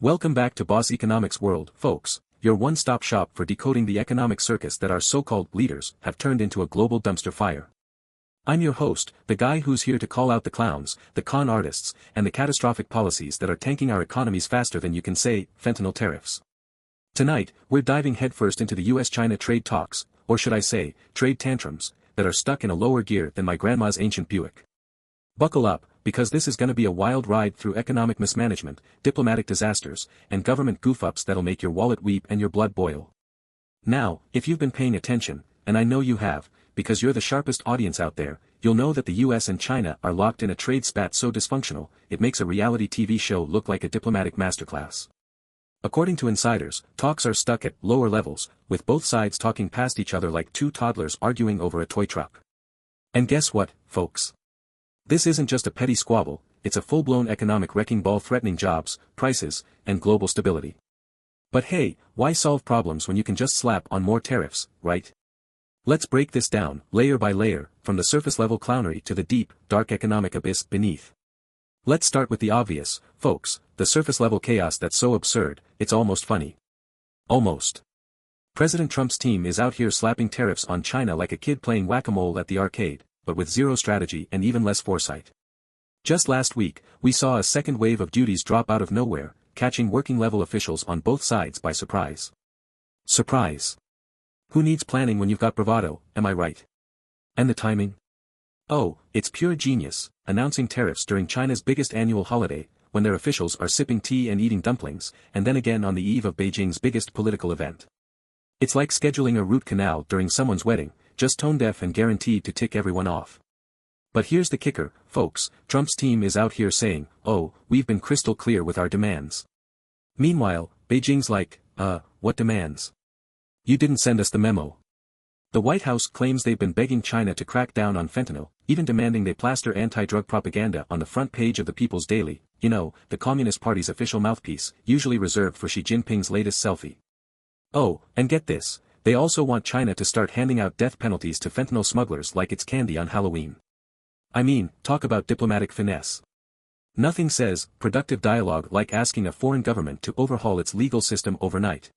Welcome back to Boss Economics World, folks, your one-stop shop for decoding the economic circus that our so-called leaders have turned into a global dumpster fire. I'm your host, the guy who's here to call out the clowns, the con artists, and the catastrophic policies that are tanking our economies faster than you can say, fentanyl tariffs. Tonight, we're diving headfirst into the U.S. China trade talks, or should I say, trade tantrums, that are stuck in a lower gear than my grandma's ancient Buick. Buckle up, because this is gonna be a wild ride through economic mismanagement, diplomatic disasters, and government goof-ups that'll make your wallet weep and your blood boil. Now, if you've been paying attention, and I know you have, because you're the sharpest audience out there, you'll know that the US and China are locked in a trade spat so dysfunctional, it makes a reality TV show look like a diplomatic masterclass. According to insiders, talks are stuck at lower levels, with both sides talking past each other like two toddlers arguing over a toy truck. And guess what, folks? This isn't just a petty squabble, it's a full-blown economic wrecking ball threatening jobs, prices, and global stability. But hey, why solve problems when you can just slap on more tariffs, right? Let's break this down, layer by layer, from the surface-level clownery to the deep, dark economic abyss beneath. Let's start with the obvious, folks, the surface-level chaos that's so absurd, it's almost funny. Almost. President Trump's team is out here slapping tariffs on China like a kid playing whack-a-mole at the arcade, but with zero strategy and even less foresight. Just last week, we saw a second wave of duties drop out of nowhere, catching working-level officials on both sides by surprise. Surprise. Who needs planning when you've got bravado, am I right? And the timing? Oh, it's pure genius, announcing tariffs during China's biggest annual holiday, when their officials are sipping tea and eating dumplings, and then again on the eve of Beijing's biggest political event. It's like scheduling a root canal during someone's wedding, just tone-deaf and guaranteed to tick everyone off. But here's the kicker, folks, Trump's team is out here saying, oh, we've been crystal clear with our demands. Meanwhile, Beijing's like, what demands? You didn't send us the memo. The White House claims they've been begging China to crack down on fentanyl, even demanding they plaster anti-drug propaganda on the front page of the People's Daily, the Communist Party's official mouthpiece, usually reserved for Xi Jinping's latest selfie. Oh, and get this. They also want China to start handing out death penalties to fentanyl smugglers like it's candy on Halloween. I mean, talk about diplomatic finesse. Nothing says productive dialogue like asking a foreign government to overhaul its legal system overnight.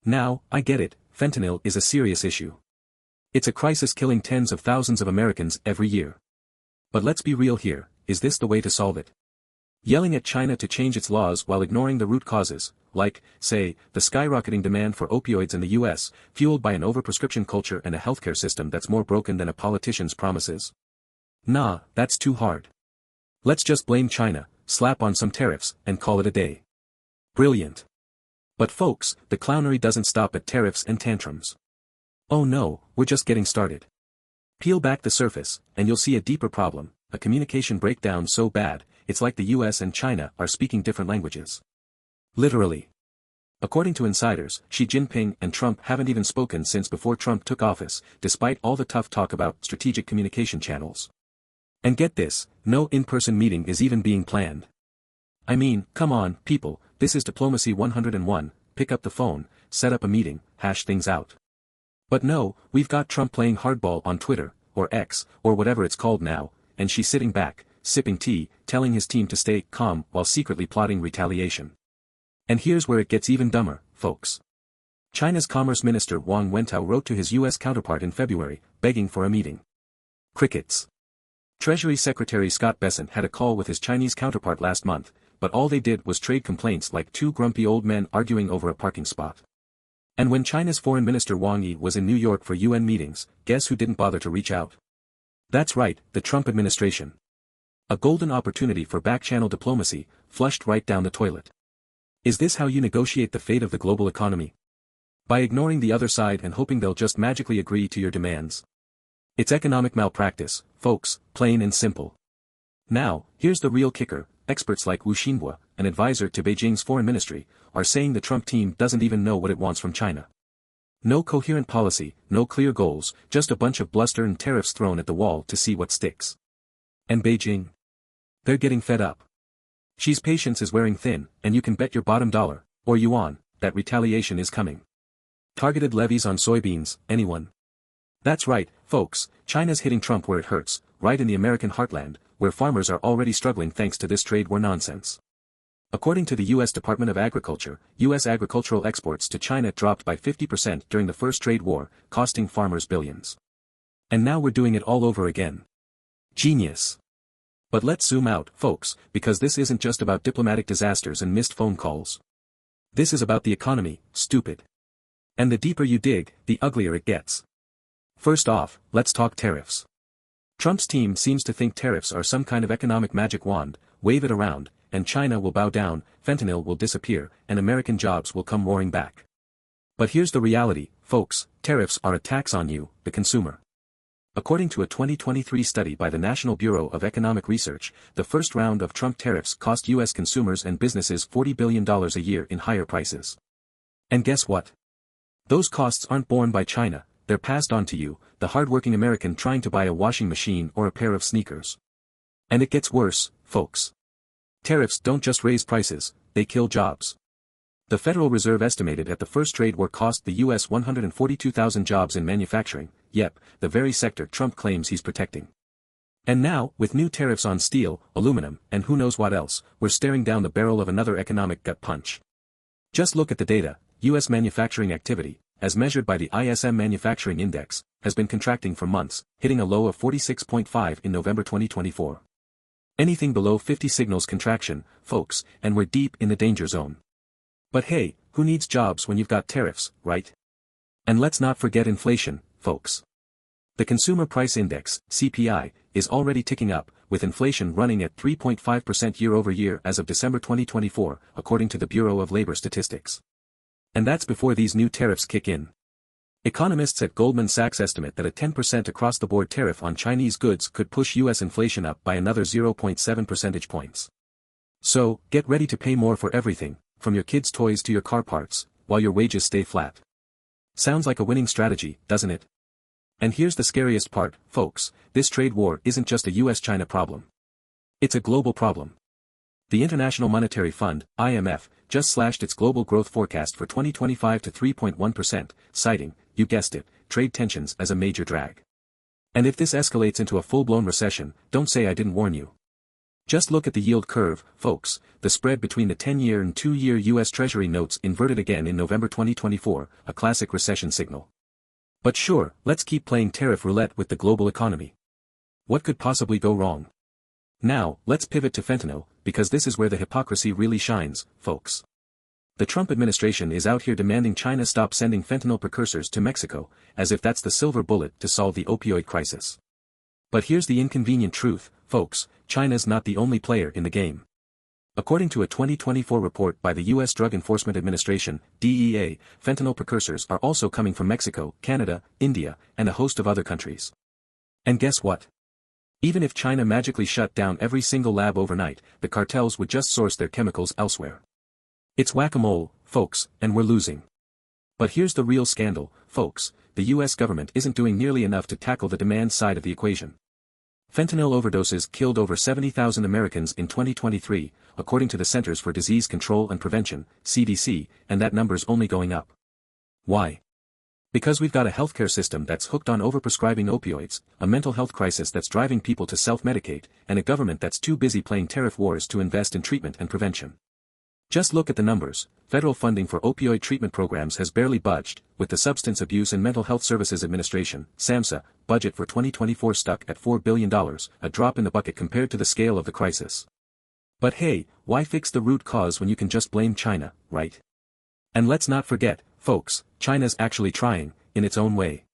Now, I get it, fentanyl is a serious issue. It's a crisis killing tens of thousands of Americans every year. But let's be real here, is this the way to solve it? Yelling at China to change its laws while ignoring the root causes, like, say, the skyrocketing demand for opioids in the US, fueled by an overprescription culture and a healthcare system that's more broken than a politician's promises? Nah, that's too hard. Let's just blame China, slap on some tariffs, and call it a day. Brilliant. But folks, the clownery doesn't stop at tariffs and tantrums. Oh no, we're just getting started. Peel back the surface, and you'll see a deeper problem, a communication breakdown so bad, it's like the US and China are speaking different languages. Literally. According to insiders, Xi Jinping and Trump haven't even spoken since before Trump took office, despite all the tough talk about strategic communication channels. And get this, no in-person meeting is even being planned. I mean, come on, people, this is diplomacy 101, pick up the phone, set up a meeting, hash things out. But no, we've got Trump playing hardball on Twitter, or X, or whatever it's called now, and Xi sitting back, sipping tea, telling his team to stay calm while secretly plotting retaliation. And here's where it gets even dumber, folks. China's Commerce Minister Wang Wentao wrote to his US counterpart in February, begging for a meeting. Crickets. Treasury Secretary Scott Bessent had a call with his Chinese counterpart last month, but all they did was trade complaints like two grumpy old men arguing over a parking spot. And when China's Foreign Minister Wang Yi was in New York for UN meetings, guess who didn't bother to reach out? That's right, the Trump administration. A golden opportunity for back-channel diplomacy, flushed right down the toilet. Is this how you negotiate the fate of the global economy? By ignoring the other side and hoping they'll just magically agree to your demands? It's economic malpractice, folks, plain and simple. Now, here's the real kicker, experts like Wu Xinhua, an advisor to Beijing's foreign ministry, are saying the Trump team doesn't even know what it wants from China. No coherent policy, no clear goals, just a bunch of bluster and tariffs thrown at the wall to see what sticks. And Beijing? They're getting fed up. Xi's patience is wearing thin, and you can bet your bottom dollar, or yuan, that retaliation is coming. Targeted levies on soybeans, anyone? That's right, folks, China's hitting Trump where it hurts, right in the American heartland, where farmers are already struggling thanks to this trade war nonsense. According to the U.S. Department of Agriculture, U.S. agricultural exports to China dropped by 50% during the first trade war, costing farmers billions. And now we're doing it all over again. Genius. But let's zoom out, folks, because this isn't just about diplomatic disasters and missed phone calls. This is about the economy, stupid. And the deeper you dig, the uglier it gets. First off, let's talk tariffs. Trump's team seems to think tariffs are some kind of economic magic wand, wave it around, and China will bow down, fentanyl will disappear, and American jobs will come roaring back. But here's the reality, folks, tariffs are a tax on you, the consumer. According to a 2023 study by the National Bureau of Economic Research, the first round of Trump tariffs cost U.S. consumers and businesses $40 billion a year in higher prices. And guess what? Those costs aren't borne by China, they're passed on to you, the hardworking American trying to buy a washing machine or a pair of sneakers. And it gets worse, folks. Tariffs don't just raise prices, they kill jobs. The Federal Reserve estimated that the first trade war cost the U.S. 142,000 jobs in manufacturing, yep, the very sector Trump claims he's protecting. And now, with new tariffs on steel, aluminum, and who knows what else, we're staring down the barrel of another economic gut punch. Just look at the data, U.S. manufacturing activity, as measured by the ISM Manufacturing Index, has been contracting for months, hitting a low of 46.5 in November 2024. Anything below 50 signals contraction, folks, and we're deep in the danger zone. But hey, who needs jobs when you've got tariffs, right? And let's not forget inflation, folks. The Consumer Price Index, CPI, is already ticking up, with inflation running at 3.5% year-over-year as of December 2024, according to the Bureau of Labor Statistics. And that's before these new tariffs kick in. Economists at Goldman Sachs estimate that a 10% across-the-board tariff on Chinese goods could push U.S. inflation up by another 0.7 percentage points. So, get ready to pay more for everything, from your kids' toys to your car parts, while your wages stay flat. Sounds like a winning strategy, doesn't it? And here's the scariest part, folks, this trade war isn't just a U.S. China problem. It's a global problem. The International Monetary Fund, IMF, just slashed its global growth forecast for 2025 to 3.1%, citing, you guessed it, trade tensions as a major drag. And if this escalates into a full-blown recession, don't say I didn't warn you. Just look at the yield curve, folks, the spread between the 10-year and 2-year U.S. Treasury notes inverted again in November 2024, a classic recession signal. But sure, let's keep playing tariff roulette with the global economy. What could possibly go wrong? Now, let's pivot to fentanyl, because this is where the hypocrisy really shines, folks. The Trump administration is out here demanding China stop sending fentanyl precursors to Mexico, as if that's the silver bullet to solve the opioid crisis. But here's the inconvenient truth, folks, China's not the only player in the game. According to a 2024 report by the U.S. Drug Enforcement Administration, DEA, fentanyl precursors are also coming from Mexico, Canada, India, and a host of other countries. And guess what? Even if China magically shut down every single lab overnight, the cartels would just source their chemicals elsewhere. It's whack-a-mole, folks, and we're losing. But here's the real scandal, folks, the U.S. government isn't doing nearly enough to tackle the demand side of the equation. Fentanyl overdoses killed over 70,000 Americans in 2023, according to the Centers for Disease Control and Prevention, CDC, and that number's only going up. Why? Because we've got a healthcare system that's hooked on overprescribing opioids, a mental health crisis that's driving people to self-medicate, and a government that's too busy playing tariff wars to invest in treatment and prevention. Just look at the numbers, federal funding for opioid treatment programs has barely budged, with the Substance Abuse and Mental Health Services Administration, SAMHSA, budget for 2024 stuck at $4 billion, a drop in the bucket compared to the scale of the crisis. But hey, why fix the root cause when you can just blame China, right? And let's not forget, folks, China's actually trying, in its own way.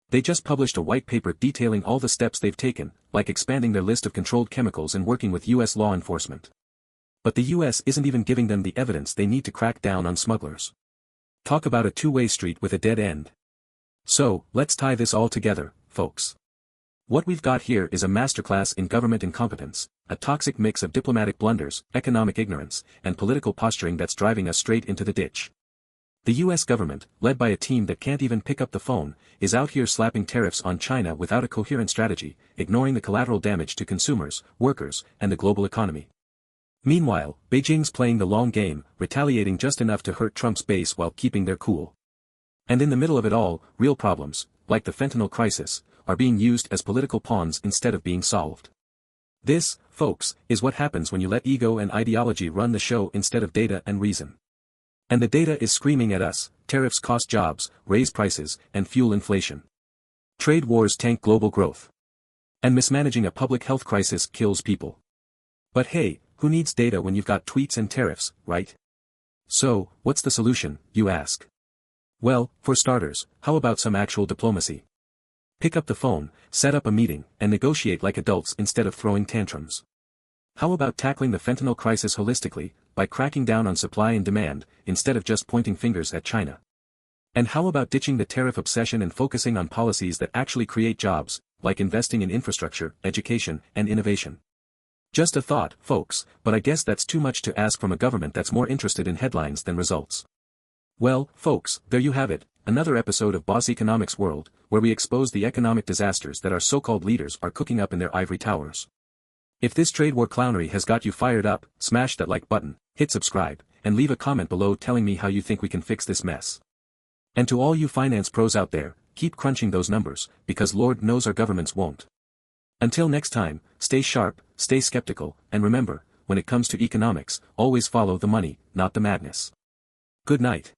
They just published a white paper detailing all the steps they've taken, like expanding their list of controlled chemicals and working with U.S. law enforcement. But the U.S. isn't even giving them the evidence they need to crack down on smugglers. Talk about a two-way street with a dead end. So, let's tie this all together, folks. What we've got here is a masterclass in government incompetence, a toxic mix of diplomatic blunders, economic ignorance, and political posturing that's driving us straight into the ditch. The U.S. government, led by a team that can't even pick up the phone, is out here slapping tariffs on China without a coherent strategy, ignoring the collateral damage to consumers, workers, and the global economy. Meanwhile, Beijing's playing the long game, retaliating just enough to hurt Trump's base while keeping their cool. And in the middle of it all, real problems, like the fentanyl crisis, are being used as political pawns instead of being solved. This, folks, is what happens when you let ego and ideology run the show instead of data and reason. And the data is screaming at us: tariffs cost jobs, raise prices, and fuel inflation. Trade wars tank global growth. And mismanaging a public health crisis kills people. But hey, who needs data when you've got tweets and tariffs, right? So, what's the solution, you ask? Well, for starters, how about some actual diplomacy? Pick up the phone, set up a meeting, and negotiate like adults instead of throwing tantrums. How about tackling the fentanyl crisis holistically, by cracking down on supply and demand, instead of just pointing fingers at China? And how about ditching the tariff obsession and focusing on policies that actually create jobs, like investing in infrastructure, education, and innovation? Just a thought, folks, but I guess that's too much to ask from a government that's more interested in headlines than results. Well, folks, there you have it, another episode of Boss Economics World, where we expose the economic disasters that our so-called leaders are cooking up in their ivory towers. If this trade war clownery has got you fired up, smash that like button, hit subscribe, and leave a comment below telling me how you think we can fix this mess. And to all you finance pros out there, keep crunching those numbers, because Lord knows our governments won't. Until next time, stay sharp, stay skeptical, and remember, when it comes to economics, always follow the money, not the madness. Good night.